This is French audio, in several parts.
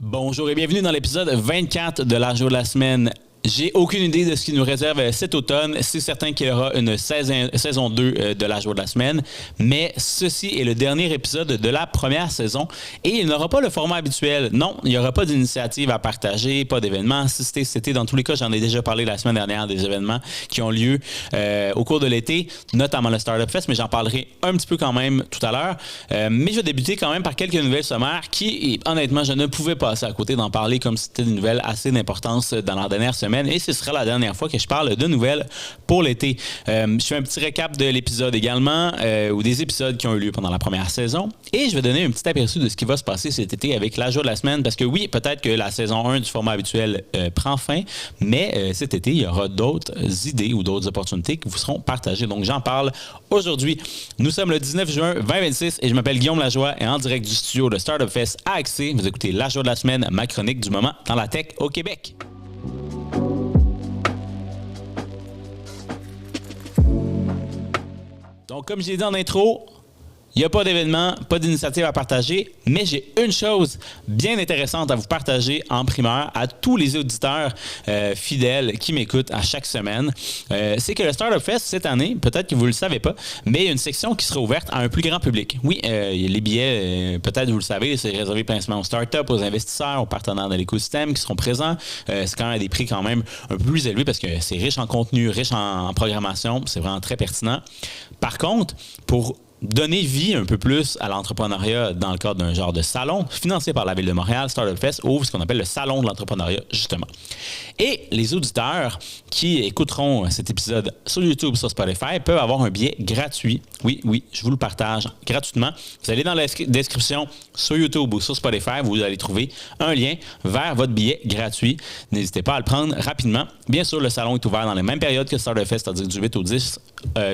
Bonjour et bienvenue dans l'épisode 24 de l'Argent de la semaine. J'ai aucune idée de ce qui nous réserve cet automne. C'est certain qu'il y aura une saison 2 de l'Argent de la semaine, mais ceci est le dernier épisode de la première saison et il n'aura pas le format habituel. Non, il n'y aura pas d'initiative à partager, pas d'événements. C'était dans tous les cas, j'en ai déjà parlé la semaine dernière des événements qui ont lieu au cours de l'été, notamment le Startup Fest, mais j'en parlerai un petit peu quand même tout à l'heure. Mais je vais débuter quand même par quelques nouvelles sommaires qui, honnêtement, je ne pouvais pas passer à côté d'en parler comme c'était une nouvelle assez d'importance dans la dernière semaine. Et ce sera la dernière fois que je parle de nouvelles pour l'été. Je fais un petit récap de l'épisode également, ou des épisodes qui ont eu lieu pendant la première saison. Et je vais donner un petit aperçu de ce qui va se passer cet été avec l'Argent de la semaine. Parce que oui, peut-être que la saison 1 du format habituel prend fin, mais cet été, il y aura d'autres idées ou d'autres opportunités qui vous seront partagées. Donc, j'en parle aujourd'hui. Nous sommes le 19 juin 2026 et je m'appelle Guillaume Lajoie et en direct du studio de Startup Fest à Axé. Vous écoutez l'Argent de la semaine, ma chronique du moment dans la tech au Québec. Donc, comme je l'ai dit en intro, il n'y a pas d'événement, pas d'initiative à partager, mais j'ai une chose bien intéressante à vous partager en primeur à tous les auditeurs fidèles qui m'écoutent à chaque semaine. C'est que le Startup Fest, cette année, peut-être que vous ne le savez pas, mais il y a une section qui sera ouverte à un plus grand public. Oui, les billets, peut-être vous le savez, c'est réservé principalement aux startups, aux investisseurs, aux partenaires de l'écosystème qui seront présents. C'est quand même à des prix quand même un peu plus élevés parce que c'est riche en contenu, riche en programmation, c'est vraiment très pertinent. Par contre, pour donner vie un peu plus à l'entrepreneuriat dans le cadre d'un genre de salon financé par la Ville de Montréal, Startup Fest ouvre ce qu'on appelle le salon de l'entrepreneuriat, justement. Et les auditeurs qui écouteront cet épisode sur YouTube, sur Spotify, peuvent avoir un billet gratuit. Oui, je vous le partage gratuitement. Vous allez dans la description sur YouTube ou sur Spotify, vous allez trouver un lien vers votre billet gratuit. N'hésitez pas à le prendre rapidement. Bien sûr, le salon est ouvert dans les mêmes périodes que Startup Fest, c'est-à-dire du 8 au 10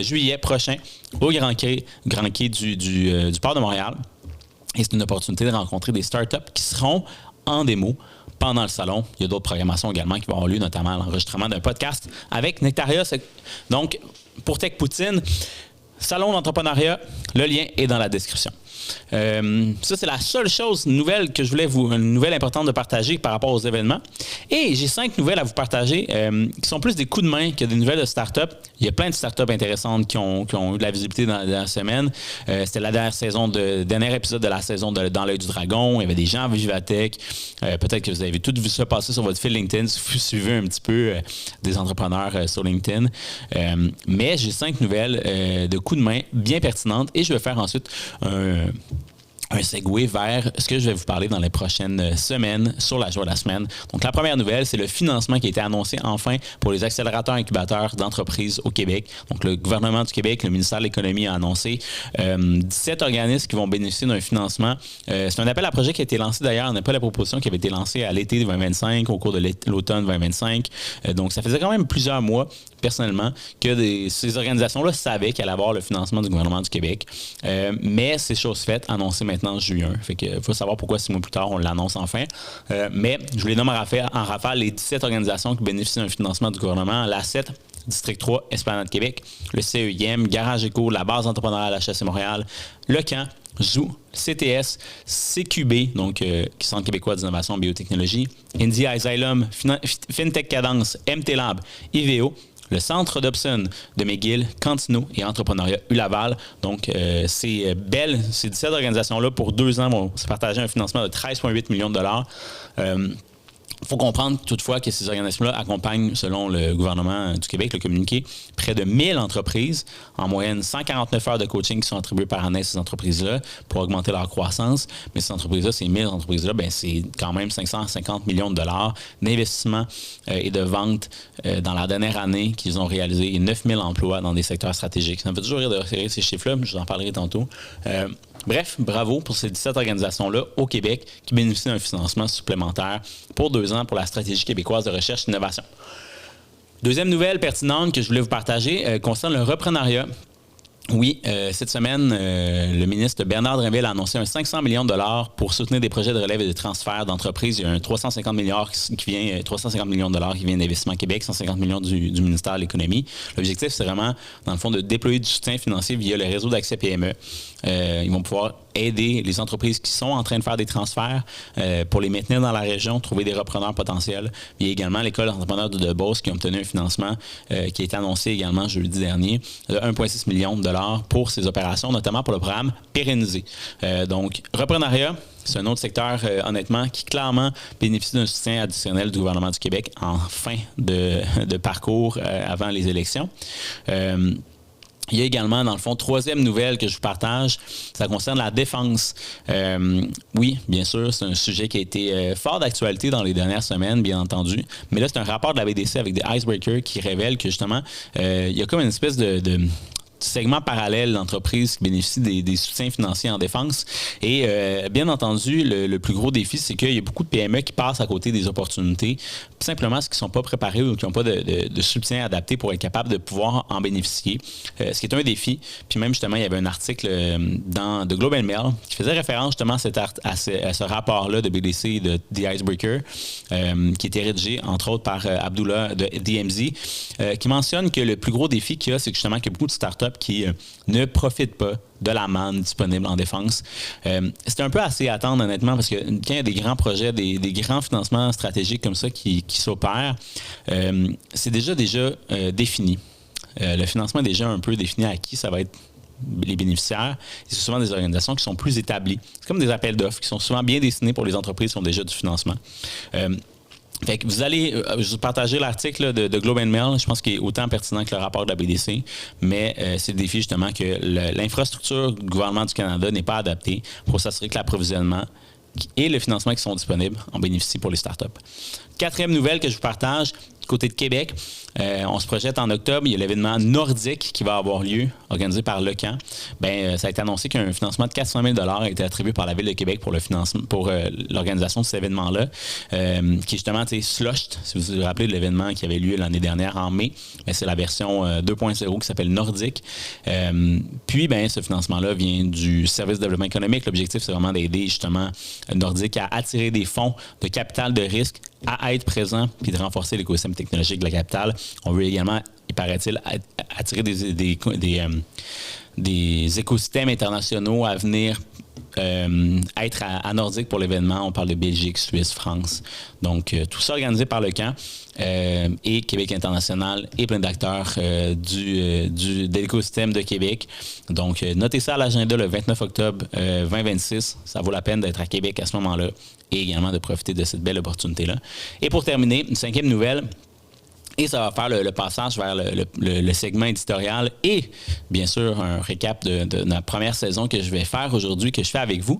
juillet prochain au Grand Quai du port de Montréal. Et c'est une opportunité de rencontrer des startups qui seront en démo pendant le salon. Il y a d'autres programmations également qui vont avoir lieu, notamment l'enregistrement d'un podcast avec Nectaria. Donc, pour Tech Poutine, salon d'entrepreneuriat, le lien est dans la description. Ça, c'est la seule chose nouvelle que je voulais une nouvelle importante de partager par rapport aux événements. Et j'ai 5 nouvelles à vous partager qui sont plus des coups de main que des nouvelles de start-up. Il y a plein de start-up intéressantes qui ont eu de la visibilité dans la semaine. C'était la dernier épisode de la saison de Dans l'œil du dragon. Il y avait des gens à Vivatech. Peut-être que vous avez tout vu ça passer sur votre fil LinkedIn si vous suivez un petit peu des entrepreneurs sur LinkedIn. Mais j'ai 5 nouvelles de coups de main bien pertinentes et je vais faire ensuite un segue vers ce que je vais vous parler dans les prochaines semaines sur l'Argent de la semaine. Donc, la première nouvelle, c'est le financement qui a été annoncé enfin pour les accélérateurs incubateurs d'entreprises au Québec. Donc, le gouvernement du Québec, le ministère de l'Économie a annoncé 17 organismes qui vont bénéficier d'un financement. C'est un appel à projet qui a été lancé d'ailleurs, n'est pas la proposition qui avait été lancée à l'été 2025, au cours de l'automne 2025. Donc, ça faisait quand même plusieurs mois, personnellement, que ces organisations-là savaient qu'elle allait avoir le financement du gouvernement du Québec. Mais c'est chose faite, annoncé maintenant en juin. Fait que faut savoir pourquoi 6 mois plus tard, on l'annonce enfin. Mais je vous les nomme en rafale les 17 organisations qui bénéficient d'un financement du gouvernement. l'A7, District 3, Esplanade Québec, le CEIM, Garage Éco, la base entrepreneuriale HEC Montréal, le Camp, Zoo, CTS, CQB, donc qui Centre québécois d'innovation en biotechnologie, Indie Asylum, FinTech Cadence, MT Lab, IVEO, le Centre Dobson de McGill, Cantino et Entrepreneuriat ULaval. Donc, ces 17 organisations-là, pour 2 ans, vont se partager un financement de 13,8 millions de dollars. Il faut comprendre toutefois que ces organismes-là accompagnent, selon le gouvernement du Québec, le communiqué, près de 1000 entreprises, en moyenne 149 heures de coaching qui sont attribuées par année à ces entreprises-là pour augmenter leur croissance. Mais ces entreprises-là, ces 1000 entreprises-là, c'est quand même 550 millions de dollars d'investissement et de ventes dans la dernière année qu'ils ont réalisé et 9000 emplois dans des secteurs stratégiques. Ça me fait toujours rire de resserrer ces chiffres-là, mais je vous en parlerai tantôt. Bref, bravo pour ces 17 organisations-là au Québec qui bénéficient d'un financement supplémentaire pour 2 ans pour la stratégie québécoise de recherche et d'innovation. Deuxième nouvelle pertinente que je voulais vous partager concerne le reprenariat. Oui, cette semaine, le ministre Bernard Drinville a annoncé un 500 millions de dollars pour soutenir des projets de relève et de transfert d'entreprises. Il y a un 350 millions de dollars qui vient d'Investissement Québec, 150 millions du ministère de l'Économie. L'objectif, c'est vraiment, dans le fond, de déployer du soutien financier via le réseau d'accès PME. Ils vont pouvoir aider les entreprises qui sont en train de faire des transferts pour les maintenir dans la région, trouver des repreneurs potentiels. Il y a également l'École d'entrepreneurs de Beauce qui a obtenu un financement qui a été annoncé également jeudi dernier de 1,6 million de dollars pour ces opérations, notamment pour le programme Pérenniser. Donc, reprenariat, c'est un autre secteur, honnêtement, qui clairement bénéficie d'un soutien additionnel du gouvernement du Québec en fin de parcours avant les élections. Il y a également, dans le fond, troisième nouvelle que je vous partage, ça concerne la défense. Oui, bien sûr, c'est un sujet qui a été fort d'actualité dans les dernières semaines, bien entendu. Mais là, c'est un rapport de la BDC avec des icebreakers qui révèle que, justement, il y a comme une espèce de segment parallèle d'entreprises qui bénéficient des soutiens financiers en défense. Et bien entendu, le plus gros défi, c'est qu'il y a beaucoup de PME qui passent à côté des opportunités, simplement parce qu'ils ne sont pas préparés ou qui n'ont pas de soutien adapté pour être capables de pouvoir en bénéficier. Ce qui est un défi. Puis même, justement, il y avait un article dans The Globe and Mail qui faisait référence justement à ce rapport-là de BDC de The Icebreaker, qui était rédigé, entre autres, par Abdullah de DMZ, qui mentionne que le plus gros défi qu'il y a, c'est justement qu'il y a beaucoup de startups qui ne profitent pas de la manne disponible en défense. C'est un peu assez à attendre, honnêtement, parce que quand il y a des grands projets, des grands financements stratégiques comme ça qui s'opèrent, c'est déjà défini. Le financement est déjà un peu défini à qui ça va être les bénéficiaires. Et c'est souvent des organisations qui sont plus établies. C'est comme des appels d'offres qui sont souvent bien destinés pour les entreprises qui ont déjà du financement. Fait que je vous partager l'article de Globe and Mail, je pense qu'il est autant pertinent que le rapport de la BDC, mais c'est le défi justement que l'infrastructure du gouvernement du Canada n'est pas adaptée pour s'assurer que l'approvisionnement et le financement qui sont disponibles en bénéficient pour les startups. Quatrième nouvelle que je vous partage, du côté de Québec, on se projette en octobre, il y a l'événement nordique qui va avoir lieu, organisé par Lecan. Ça a été annoncé qu'un financement de 400 000 $ a été attribué par la Ville de Québec pour l'organisation de cet événement-là, qui est justement Slushed, si vous vous rappelez de l'événement qui avait lieu l'année dernière en mai. C'est la version 2.0 qui s'appelle Nordique. Puis, ce financement-là vient du service de développement économique. L'objectif, c'est vraiment d'aider justement Nordique à attirer des fonds de capital de risque, à être présent puis de renforcer l'écosystème technologique de la capitale. On veut également, il paraît-il, attirer des écosystèmes internationaux à venir être à Nordique pour l'événement. On parle de Belgique, Suisse, France. Donc, tout ça organisé par le camp et Québec International et plein d'acteurs de l'écosystème de Québec. Donc, notez ça à l'agenda le 29 octobre 2026. Ça vaut la peine d'être à Québec à ce moment-là et également de profiter de cette belle opportunité-là. Et pour terminer, une cinquième nouvelle. Et ça va faire le passage vers le segment éditorial et, bien sûr, un récap de la première saison que je vais faire aujourd'hui, que je fais avec vous.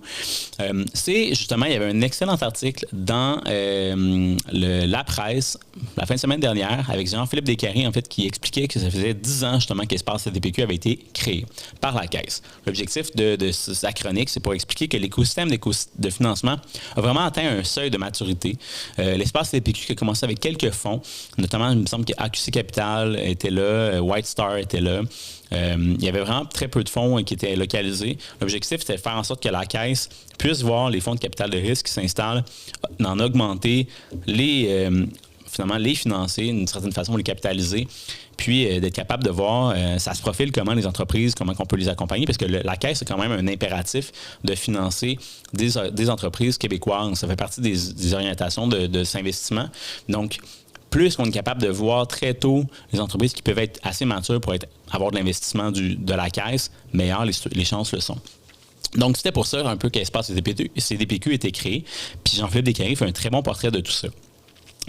C'est justement, il y avait un excellent article dans la presse la fin de semaine dernière avec Jean-Philippe Descaries, en fait, qui expliquait que ça faisait 10 ans, justement, qu'Espace CDPQ avait été créé par la Caisse. L'objectif de sa chronique, c'est pour expliquer que l'écosystème de financement a vraiment atteint un seuil de maturité. L'Espace CDPQ qui a commencé avec quelques fonds, notamment, il me semble qu'AQC Capital était là, White Star était là. Il y avait vraiment très peu de fonds qui étaient localisés. L'objectif, c'était de faire en sorte que la Caisse puisse voir les fonds de capital de risque qui s'installent, d'en augmenter, finalement les financer d'une certaine façon, les capitaliser, puis d'être capable de voir, ça se profile comment les entreprises, comment on peut les accompagner, parce que la Caisse, c'est quand même un impératif de financer des entreprises québécoises. Ça fait partie des orientations de cet investissement. Donc, plus on est capable de voir très tôt les entreprises qui peuvent être assez matures pour avoir de l'investissement de la Caisse, meilleures les chances le sont. Donc, c'était pour ça un peu qu'Espace CDPQ a été créé. Puis Jean-Philippe Descaries fait un très bon portrait de tout ça.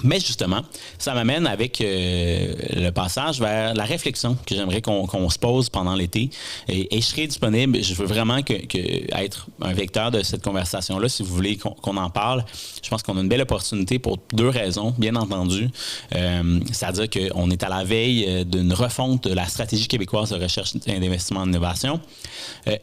Mais justement, ça m'amène avec le passage vers la réflexion que j'aimerais qu'on se pose pendant l'été. Et je serai disponible. Je veux vraiment être un vecteur de cette conversation-là, si vous voulez qu'on en parle. Je pense qu'on a une belle opportunité pour deux raisons, bien entendu. C'est-à-dire qu'on est à la veille d'une refonte de la stratégie québécoise de recherche et d'investissement en innovation.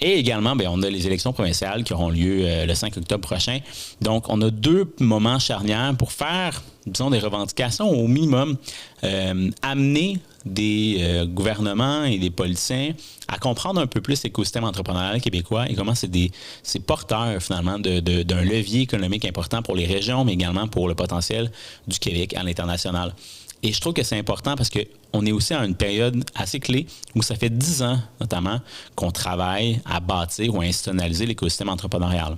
Et également, on a les élections provinciales qui auront lieu le 5 octobre prochain. Donc, on a deux moments charnières pour faire, disons, des revendications au minimum, amener des gouvernements et des politiciens à comprendre un peu plus l'écosystème entrepreneurial québécois et comment c'est porteur finalement d'un levier économique important pour les régions, mais également pour le potentiel du Québec à l'international. Et je trouve que c'est important parce qu'on est aussi à une période assez clé où ça fait 10 ans, notamment, qu'on travaille à bâtir ou à institutionnaliser l'écosystème entrepreneurial.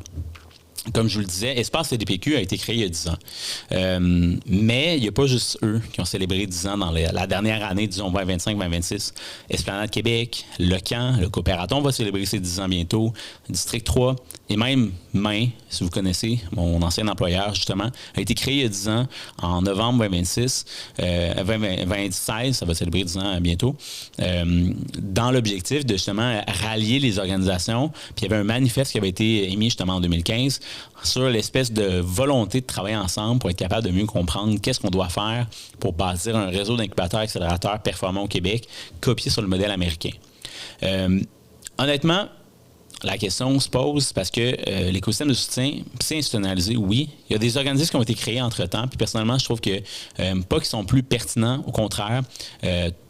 Comme je vous le disais, Espace CDPQ a été créé il y a 10 ans. Mais il n'y a pas juste eux qui ont célébré 10 ans dans la dernière année, disons 2025-2026. Esplanade Québec, Le Camp, le Coopératon va célébrer ses 10 ans bientôt, District 3, et même Main, si vous connaissez, mon ancien employeur, justement, a été créé il y a 10 ans, en novembre 2026, 2016, ça va célébrer 10 ans bientôt, dans l'objectif de justement rallier les organisations. Puis il y avait un manifeste qui avait été émis justement en 2015 sur l'espèce de volonté de travailler ensemble pour être capable de mieux comprendre qu'est-ce qu'on doit faire pour bâtir un réseau d'incubateurs accélérateurs performants au Québec, copié sur le modèle américain. Honnêtement, la question se pose parce que l'écosystème de soutien, c'est institutionnalisé, oui. Il y a des organismes qui ont été créés entre-temps, puis personnellement, je trouve que pas qu'ils sont plus pertinents, au contraire,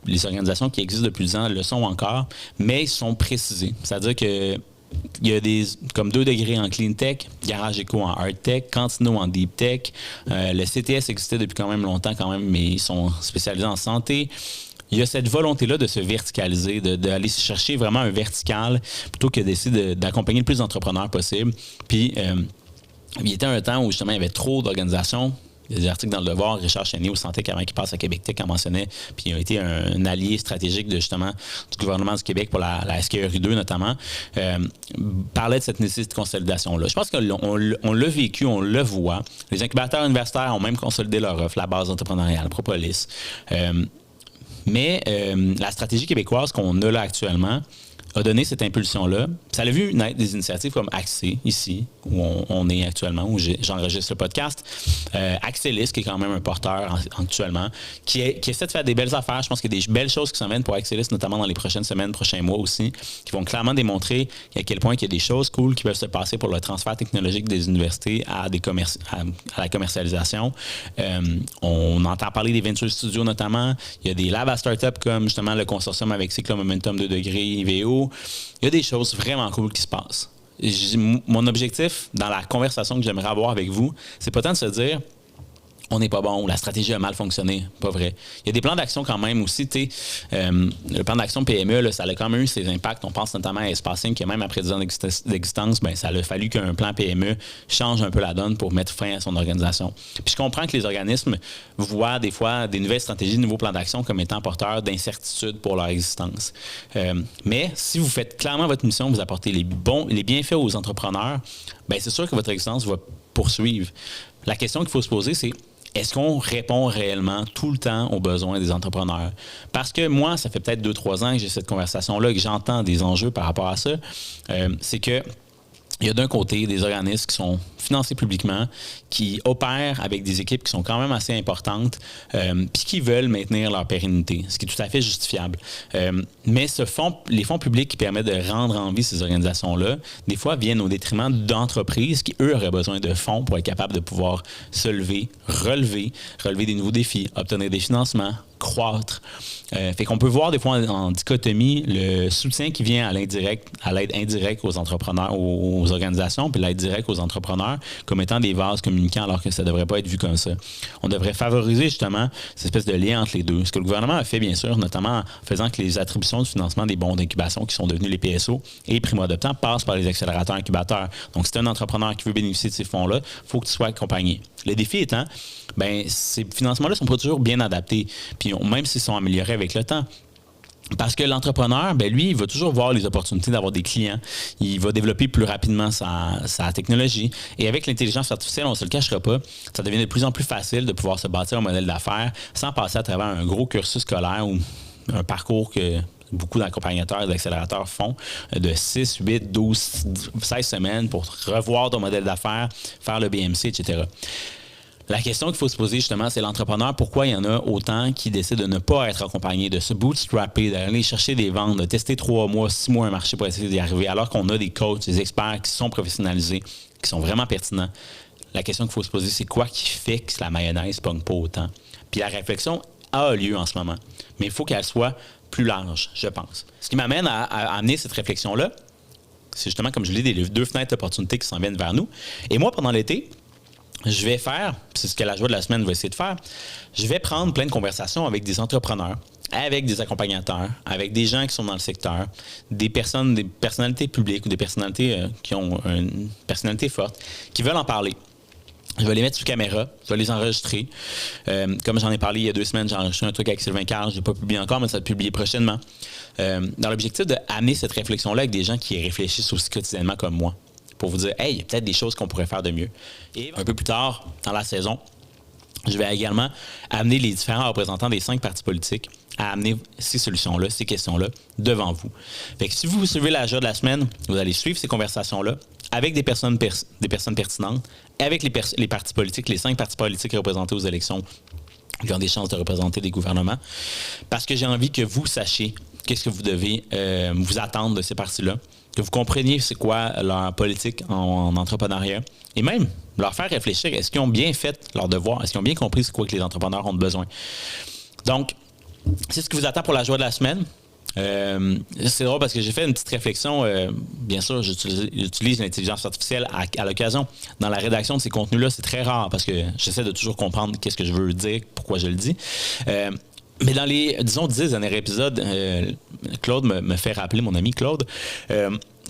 les organisations qui existent depuis 10 ans le sont encore, mais ils sont précisés. C'est-à-dire que il y a comme 2 degrés en clean tech, Garage Eco en hard tech, Cantino en deep tech. Le CTS existait depuis quand même longtemps, mais ils sont spécialisés en santé. Il y a cette volonté-là de se verticaliser, d'aller chercher vraiment un vertical plutôt que d'essayer d'accompagner le plus d'entrepreneurs possible. Puis, il y était un temps où justement il y avait trop d'organisations. Il y a des articles dans Le Devoir, Richard Chénier au Santé avant qu'il passe à Québec Tech en mentionnait, puis il a été un allié stratégique du gouvernement du Québec pour la SQRI 2 notamment, parlait de cette nécessité de consolidation-là. Je pense qu'on l'a vécu, on le voit. Les incubateurs universitaires ont même consolidé leur offre, la base entrepreneuriale, Propolis. Mais la stratégie québécoise qu'on a là actuellement a donné cette impulsion-là. Ça a vu naître des initiatives comme Accès, ici, où on est actuellement, où j'enregistre le podcast. Axelis, qui est quand même un porteur actuellement, qui essaie de faire des belles affaires. Je pense qu'il y a des belles choses qui s'en viennent pour Axelis, notamment dans les prochaines semaines, prochains mois aussi, qui vont clairement démontrer à quel point il y a des choses cool qui peuvent se passer pour le transfert technologique des universités à la commercialisation. On entend parler des Venture Studios notamment. Il y a des labs à start-up comme justement le consortium avec Cycle Momentum 2 degrés, IVO. Il y a des choses vraiment cool qui se passent. Mon objectif dans la conversation que j'aimerais avoir avec vous, c'est pas tant de se dire on n'est pas bon, la stratégie a mal fonctionné. Pas vrai. Il y a des plans d'action quand même aussi. Le plan d'action PME, là, ça a quand même eu ses impacts. On pense notamment à Espacing, qui même après 10 ans d'existence, ça a fallu qu'un plan PME change un peu la donne pour mettre fin à son organisation. Puis je comprends que les organismes voient des fois des nouvelles stratégies, de nouveaux plans d'action comme étant porteurs d'incertitude pour leur existence. Mais si vous faites clairement votre mission, vous apportez les bienfaits aux entrepreneurs, c'est sûr que votre existence va poursuivre. La question qu'il faut se poser, c'est est-ce qu'on répond réellement tout le temps aux besoins des entrepreneurs? Parce que moi, ça fait peut-être 2-3 ans que j'ai cette conversation-là, que j'entends des enjeux par rapport à ça. C'est que il y a d'un côté des organismes qui sont financés publiquement, qui opèrent avec des équipes qui sont quand même assez importantes, puis qui veulent maintenir leur pérennité, ce qui est tout à fait justifiable. Mais les fonds publics qui permettent de rendre en vie ces organisations-là, des fois viennent au détriment d'entreprises qui, eux, auraient besoin de fonds pour être capables de pouvoir se relever des nouveaux défis, obtenir des financements, croître. Fait qu'on peut voir des fois en dichotomie le soutien qui vient à l'aide indirecte aux entrepreneurs, aux organisations, puis l'aide directe aux entrepreneurs comme étant des vases communicants alors que ça ne devrait pas être vu comme ça. On devrait favoriser justement cette espèce de lien entre les deux. Ce que le gouvernement a fait, bien sûr, notamment en faisant que les attributions de financement des bons d'incubation qui sont devenus les PSO et primo-adoptants passent par les accélérateurs incubateurs. Donc, si tu es un entrepreneur qui veut bénéficier de ces fonds-là, il faut que tu sois accompagné. Le défi étant, ces financements-là ne sont pas toujours bien adaptés, puis même s'ils sont améliorés avec le temps. Parce que l'entrepreneur, lui, il va toujours voir les opportunités d'avoir des clients. Il va développer plus rapidement sa technologie. Et avec l'intelligence artificielle, on ne se le cachera pas, ça devient de plus en plus facile de pouvoir se bâtir un modèle d'affaires sans passer à travers un gros cursus scolaire ou un parcours que beaucoup d'accompagnateurs et d'accélérateurs font de 6, 8, 12, 16 semaines pour revoir ton modèle d'affaires, faire le BMC, etc. La question qu'il faut se poser justement, c'est l'entrepreneur, pourquoi il y en a autant qui décident de ne pas être accompagnés, de se bootstrapper, d'aller chercher des ventes, de tester 3 mois, 6 mois un marché pour essayer d'y arriver, alors qu'on a des coachs, des experts qui sont professionnalisés, qui sont vraiment pertinents. La question qu'il faut se poser, c'est quoi qui fait que la mayonnaise ne pogne pas autant? Puis la réflexion a lieu en ce moment, mais il faut qu'elle soit plus large, je pense. Ce qui m'amène à amener cette réflexion-là, c'est justement, comme je l'ai dit, les 2 fenêtres d'opportunité qui s'en viennent vers nous. Et moi, pendant l'été, je vais faire, c'est ce que la joie de la semaine va essayer de faire, je vais prendre plein de conversations avec des entrepreneurs, avec des accompagnateurs, avec des gens qui sont dans le secteur, des personnalités publiques ou des personnalités qui ont une personnalité forte, qui veulent en parler. Je vais les mettre sur caméra, je vais les enregistrer. Comme j'en ai parlé il y a 2 semaines, j'ai enregistré un truc avec Sylvain Carl, je ne l'ai pas publié encore, mais ça va être publié prochainement. Dans l'objectif d'amener cette réflexion-là avec des gens qui réfléchissent aussi quotidiennement comme moi, pour vous dire, hey, il y a peut-être des choses qu'on pourrait faire de mieux. Et un peu plus tard dans la saison, je vais également amener les différents représentants des 5 partis politiques à amener ces solutions-là, ces questions-là devant vous. Fait que si vous suivez la joie de la semaine, vous allez suivre ces conversations-là avec des personnes pertinentes, avec les partis politiques, les 5 partis politiques représentés aux élections qui ont des chances de représenter des gouvernements, parce que j'ai envie que vous sachiez qu'est-ce que vous devez vous attendre de ces partis-là, que vous compreniez c'est quoi leur politique en entrepreneuriat, et même leur faire réfléchir, est-ce qu'ils ont bien fait leur devoir, est-ce qu'ils ont bien compris c'est quoi que les entrepreneurs ont besoin. Donc, c'est ce qui vous attend pour la joie de la semaine. C'est drôle parce que j'ai fait une petite réflexion. Bien sûr, j'utilise l'intelligence artificielle à l'occasion. Dans la rédaction de ces contenus-là, c'est très rare parce que j'essaie de toujours comprendre qu'est-ce que je veux dire, pourquoi je le dis. Mais dans les, disons, 10 derniers épisodes, Claude me fait rappeler, mon ami Claude,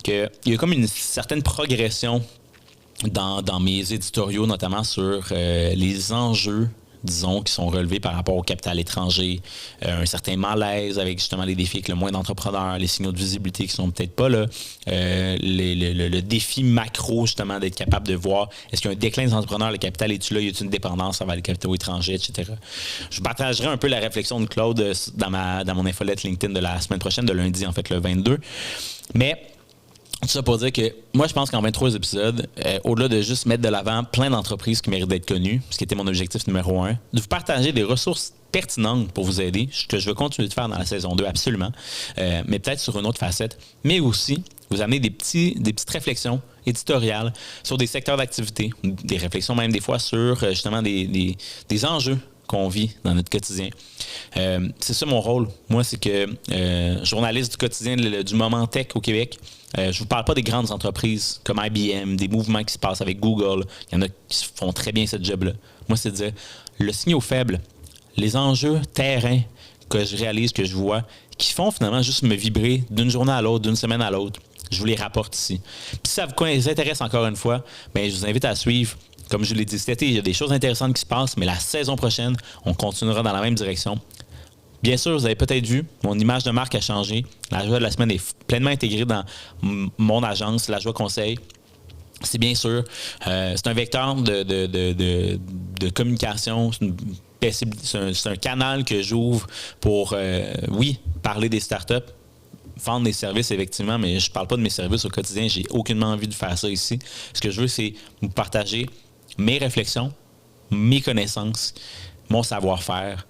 qu'il y a comme une certaine progression dans mes éditoriaux, notamment sur les enjeux, disons, qui sont relevés par rapport au capital étranger, un certain malaise avec justement les défis avec le moins d'entrepreneurs, les signaux de visibilité qui sont peut-être pas là, le défi macro justement d'être capable de voir est-ce qu'il y a un déclin des entrepreneurs, le capital est-tu là, y a-t-il une dépendance envers les capitaux étrangers, etc. Je partagerai un peu la réflexion de Claude dans mon infolette LinkedIn de la semaine prochaine, de lundi en fait le 22. Mais tout ça pour dire que moi, je pense qu'en 23 épisodes, au-delà de juste mettre de l'avant plein d'entreprises qui méritent d'être connues, ce qui était mon objectif numéro 1, de vous partager des ressources pertinentes pour vous aider, ce que je vais continuer de faire dans la saison 2, absolument, mais peut-être sur une autre facette, mais aussi vous amener des petites réflexions éditoriales sur des secteurs d'activité, des réflexions même des fois sur justement des enjeux qu'on vit dans notre quotidien. C'est ça mon rôle. Moi, c'est que journaliste du quotidien du moment tech au Québec, je ne vous parle pas des grandes entreprises comme IBM, des mouvements qui se passent avec Google. Il y en a qui font très bien ce job-là. Moi, c'est de dire le signal faible, les enjeux terrain que je réalise, que je vois, qui font finalement juste me vibrer d'une journée à l'autre, d'une semaine à l'autre. Je vous les rapporte ici. Puis si ça vous intéresse encore une fois, bien, je vous invite à suivre. Comme je l'ai dit cet été, il y a des choses intéressantes qui se passent, mais la saison prochaine, on continuera dans la même direction. Bien sûr, vous avez peut-être vu, mon image de marque a changé. La joie de la semaine est pleinement intégrée dans mon agence, La Joie Conseil. C'est bien sûr, c'est un vecteur de communication, c'est un canal que j'ouvre pour, oui, parler des startups, vendre des services, effectivement, mais je ne parle pas de mes services au quotidien. J'ai aucunement envie de faire ça ici. Ce que je veux, c'est vous partager mes réflexions, mes connaissances, mon savoir-faire,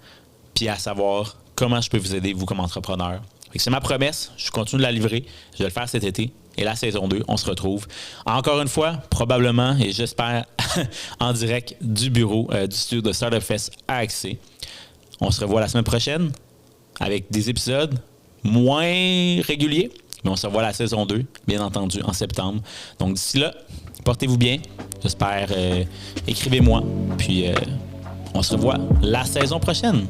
puis à savoir comment je peux vous aider, vous, comme entrepreneur. C'est ma promesse. Je continue de la livrer. Je vais le faire cet été. Et la saison 2, on se retrouve. Encore une fois, probablement, et j'espère, en direct du bureau du studio de Startup Fest à AXC. On se revoit la semaine prochaine avec des épisodes moins réguliers, mais on se revoit la saison 2, bien entendu, en septembre. Donc d'ici là, portez-vous bien. J'espère, écrivez-moi. Puis on se revoit la saison prochaine.